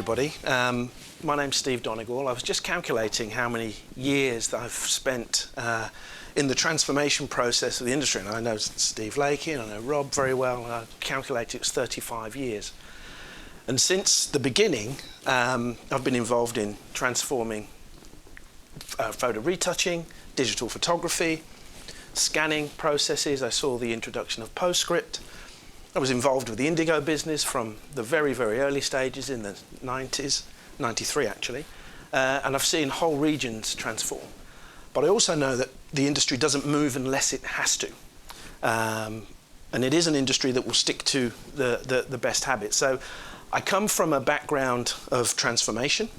everybody. My name's Steve Donegal. I was just calculating how many years that I've spent in the transformation process of the industry. And I know Steve Lakey and I know Rob very well, and I calculated it was 35 years. And since the beginning, I've been involved in transforming photo retouching, digital photography, scanning processes. I saw the introduction of PostScript. I was involved with the Indigo business from the very, very early stages in the 90s, 93 actually, and I've seen whole regions transform. But I also know that the industry doesn't move unless it has to. And it is an industry that will stick to the best habits. So I come from a background of transformation.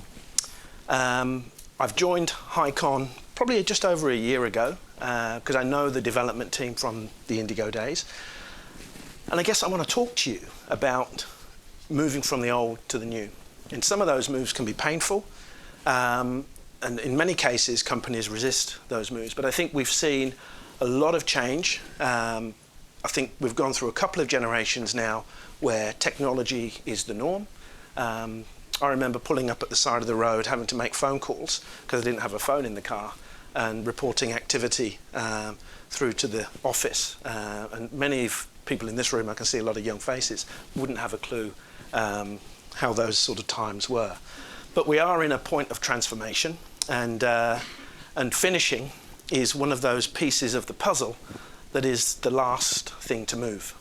I've joined Highcon probably just over a year ago, because I know the development team from the Indigo days. And I guess I want to talk to you about moving from the old to the new. And some of those moves can be painful, and in many cases companies resist those moves. But I think we've seen a lot of change. I think we've gone through a couple of generations now where technology is the norm. I remember pulling up at the side of the road, having to make phone calls because I didn't have a phone in the car, and reporting activity through to the office. And many people in this room, I can see a lot of young faces, wouldn't have a clue how those sort of times were. But we are in a point of transformation, and finishing is one of those pieces of the puzzle that is the last thing to move.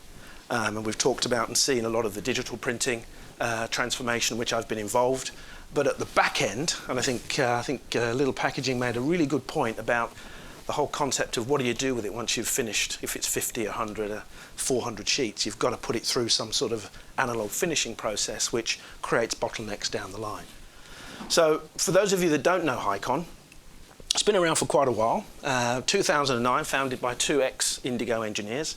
And we've talked about and seen a lot of the digital printing transformation, which I've been involved. But at the back end, and I think Little Packaging made a really good point about the whole concept of what do you do with it once you've finished. If it's 50, 100, 400 sheets, you've got to put it through some sort of analog finishing process, which creates bottlenecks down the line. So for those of you that don't know Highcon, it's been around for quite a while. 2009, founded by two ex-Indigo engineers,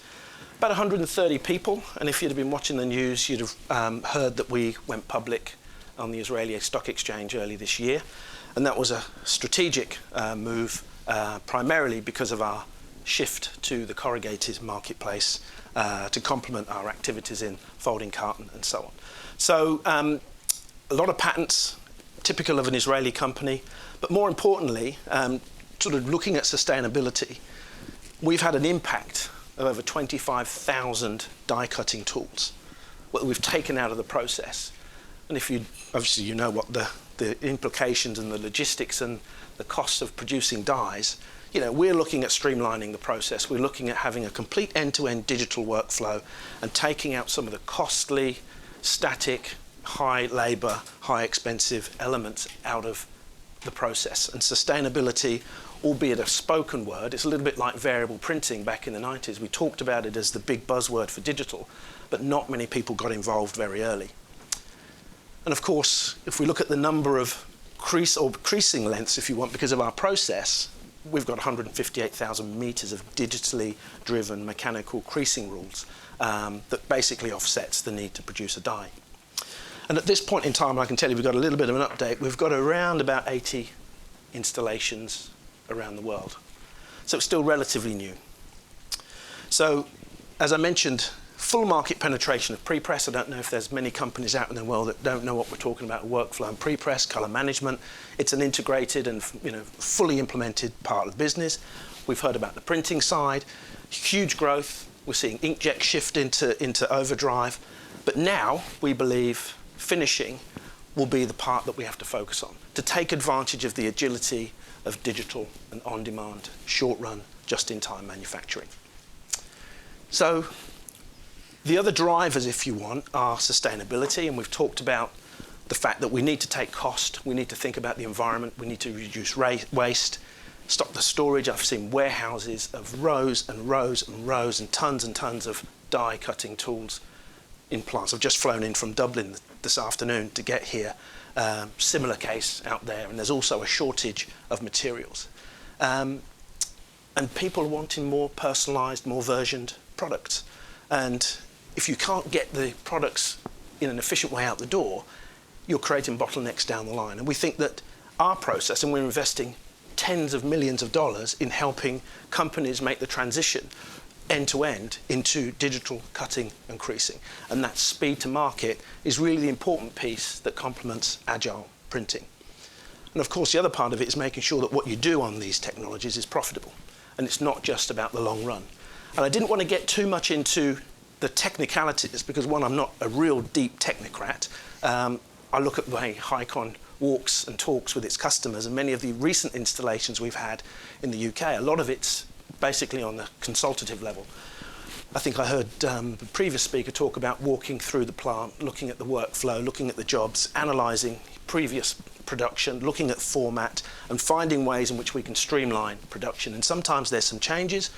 about 130 people. And if you'd have been watching the news, you'd have heard that we went public on the Israeli Stock Exchange early this year. And that was a strategic move, primarily because of our shift to the corrugated marketplace to complement our activities in folding carton and so on. So a lot of patents, typical of an Israeli company, but more importantly, sort of looking at sustainability, we've had an impact of over 25,000 die cutting tools that we've taken out of the process. And if you, obviously you know what the implications and the logistics and the costs of producing dies, you know, we're looking at streamlining the process. We're looking at having a complete end-to-end digital workflow and taking out some of the costly, static, high labour, high expensive elements out of the process. And sustainability, albeit a spoken word, it's a little bit like variable printing back in the 90s. We talked about it as the big buzzword for digital, but not many people got involved very early. And of course, if we look at the number of creasing lengths, if you want, because of our process, we've got 158,000 meters of digitally driven mechanical creasing rules that basically offsets the need to produce a die. And at this point in time, I can tell you we've got a little bit of an update. We've got around about 80 installations around the world. So it's still relatively new. So, as I mentioned, full market penetration of pre-press. I don't know if there's many companies out in the world that don't know what we're talking about, workflow and pre-press, color management. It's an integrated and fully implemented part of the business. We've heard about the printing side, huge growth. We're seeing inkjet shift into overdrive. But now we believe finishing will be the part that we have to focus on to take advantage of the agility of digital and on-demand, short-run, just-in-time manufacturing. So the other drivers, if you want, are sustainability, and we've talked about the fact that we need to take cost, we need to think about the environment, we need to reduce waste, stop the storage. I've seen warehouses of rows and rows and rows and tons of die cutting tools in plants. I've just flown in from Dublin this afternoon to get here. Similar case out there, and there's also a shortage of materials. And people are wanting more personalised, more versioned products. And if you can't get the products in an efficient way out the door, you're creating bottlenecks down the line. And we think that our process, and we're investing tens of millions of dollars in helping companies make the transition end-to-end into digital cutting and creasing. And that speed to market is really the important piece that complements agile printing. And of course, the other part of it is making sure that what you do on these technologies is profitable. And it's not just about the long run. And I didn't want to get too much into the technicalities because, one, I'm not a real deep technocrat. I look at the way Highcon walks and talks with its customers, and many of the recent installations we've had in the UK, a lot of it's basically on the consultative level. I think I heard the previous speaker talk about walking through the plant, looking at the workflow, looking at the jobs, analysing previous production, looking at format, and finding ways in which we can streamline production. And sometimes there's some changes,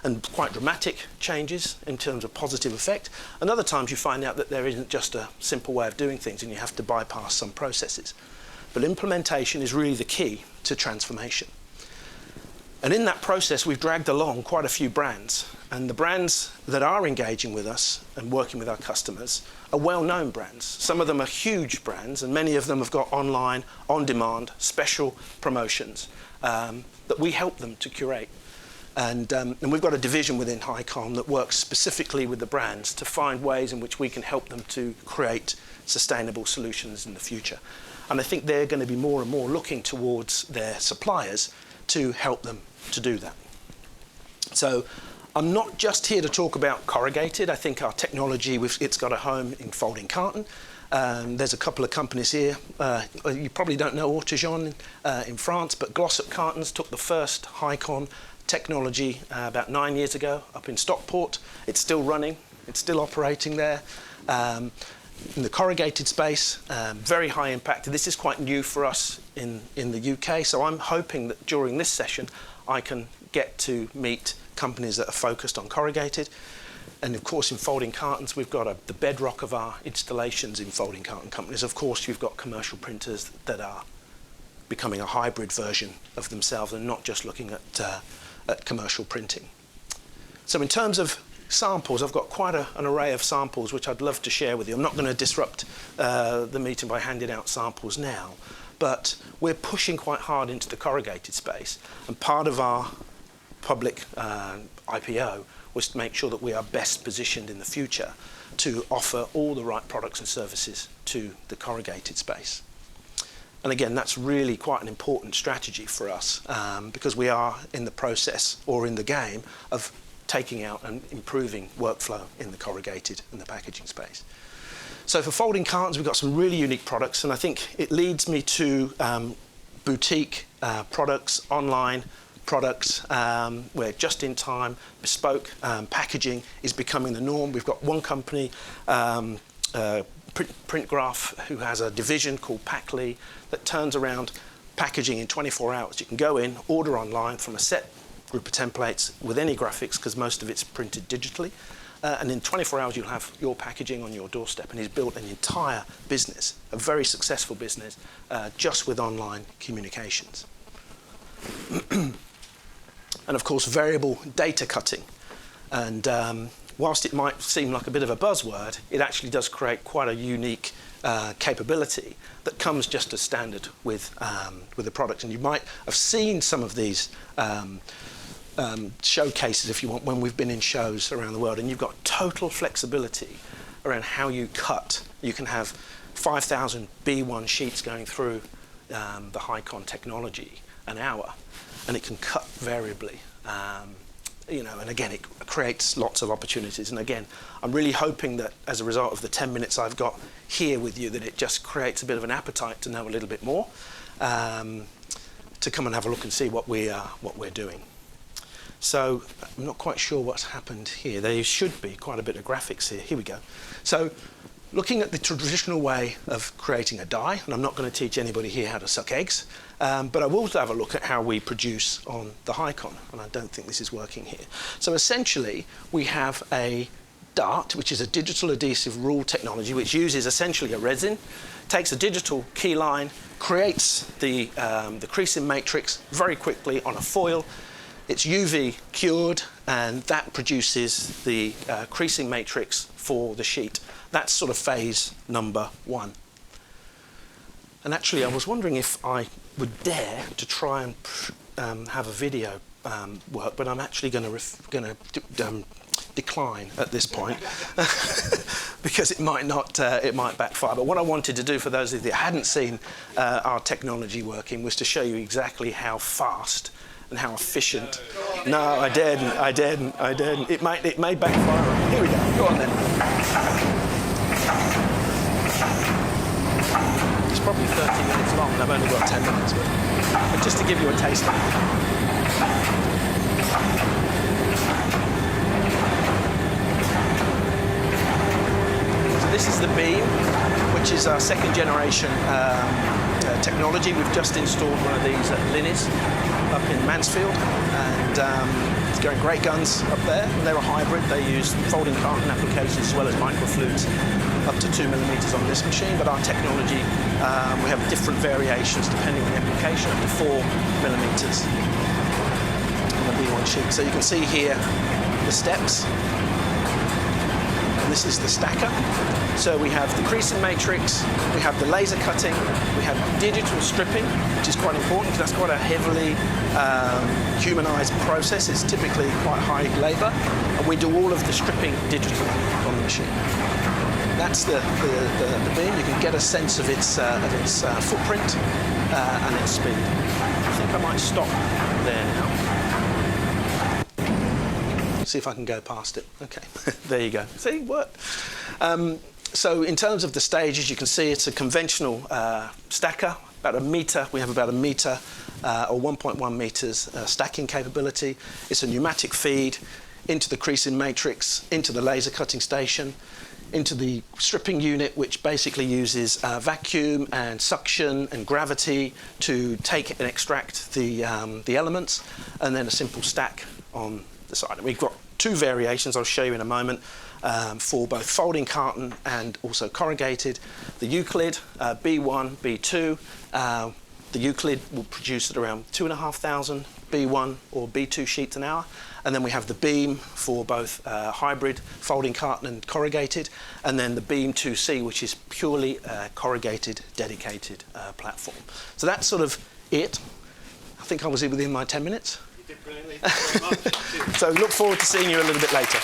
and quite dramatic changes in terms of positive effect. And other times you find out that there isn't just a simple way of doing things and you have to bypass some processes. But implementation is really the key to transformation. And in that process, we've dragged along quite a few brands. And the brands that are engaging with us and working with our customers are well-known brands. Some of them are huge brands, and many of them have got online, on-demand, special promotions that we help them to curate. And we've got a division within Highcon that works specifically with the brands to find ways in which we can help them to create sustainable solutions in the future. And I think they're going to be more and more looking towards their suppliers to help them to do that. So I'm not just here to talk about corrugated. I think our technology, it's got a home in folding carton. There's a couple of companies here. You probably don't know Autejean in France, but Glossop Cartons took the first Highcon technology about 9 years ago up in Stockport. It's still running, it's still operating there. In the corrugated space, very high impact. This is quite new for us in the UK, so I'm hoping that during this session I can get to meet companies that are focused on corrugated. And of course in folding cartons we've got the bedrock of our installations in folding carton companies. Of course you've got commercial printers that are becoming a hybrid version of themselves and not just looking at commercial printing. So in terms of samples, I've got quite an array of samples which I'd love to share with you. I'm not going to disrupt the meeting by handing out samples now, but we're pushing quite hard into the corrugated space, and part of our public IPO was to make sure that we are best positioned in the future to offer all the right products and services to the corrugated space. And again, that's really quite an important strategy for us because we are in the process or in the game of taking out and improving workflow in the corrugated and the packaging space. So for folding cartons, we've got some really unique products, and I think it leads me to boutique products, online products, where just-in-time, bespoke packaging is becoming the norm. We've got one company, Printgraph, who has a division called Packly that turns around packaging in 24 hours. You can go in, order online from a set group of templates with any graphics, because most of it's printed digitally, and in 24 hours you'll have your packaging on your doorstep. And he's built an entire business, a very successful business, just with online communications. And of course variable data cutting, and whilst it might seem like a bit of a buzzword, it actually does create quite a unique capability that comes just as standard with the product. And you might have seen some of these showcases, if you want, when we've been in shows around the world, and you've got total flexibility around how you cut. You can have 5,000 B1 sheets going through the Highcon technology an hour, and it can cut variably. And again, it creates lots of opportunities. And again, I'm really hoping that as a result of the 10 minutes I've got here with you, that it just creates a bit of an appetite to know a little bit more, to come and have a look and see what we're doing. So I'm not quite sure what's happened here. There should be quite a bit of graphics here. Here we go. So looking at the traditional way of creating a die, and I'm not going to teach anybody here how to suck eggs, but I will have a look at how we produce on the Highcon, and I don't think this is working here. So essentially, we have a dart, which is a digital adhesive rule technology, which uses essentially a resin, takes a digital key line, creates the creasing matrix very quickly on a foil. It's UV cured, and that produces the creasing matrix for the sheet. That's sort of phase number 1. And actually, I was wondering if I would dare to try and have a video work, but I'm actually going to decline at this point because it might not, it might backfire. But what I wanted to do for those of you that hadn't seen our technology working was to show you exactly how fast and how efficient. No, I didn't. It may backfire. Here we go. Go on then. It's probably 30 minutes long, and I've only got 10 minutes. But just to give you a taste of it. This is the beam, which is our second generation technology. We've just installed one of these at Linnes up in Mansfield, and it's going great guns up there. And they're a hybrid. They use folding carton applications as well as microfluids up to 2 millimeters on this machine. But our technology, we have different variations depending on the application, up to 4 millimeters on the B1 sheet. So you can see here the steps. This is the stacker. So we have the creasing matrix, we have the laser cutting, we have digital stripping, which is quite important because that's quite a heavily humanized process. It's typically quite high labor, and we do all of the stripping digitally on the machine. That's the beam. You can get a sense of its footprint and its speed. I think I might stop there now. See if I can go past it. Okay, there you go. See, it worked. So in terms of the stages, you can see it's a conventional stacker, about a metre. We have about a metre or 1.1 metres stacking capability. It's a pneumatic feed into the creasing matrix, into the laser cutting station, into the stripping unit, which basically uses vacuum and suction and gravity to take and extract the elements, and then a simple stack on the side. And we've got two variations I'll show you in a moment for both folding carton and also corrugated. The Euclid, B1, B2. The Euclid will produce at around 2,500 B1 or B2 sheets an hour. And then we have the beam for both hybrid, folding carton and corrugated. And then the beam 2C, which is purely corrugated, dedicated platform. So that's sort of it. I think I was within my 10 minutes. You did brilliantly. Thank you very much. So look forward to seeing you a little bit later.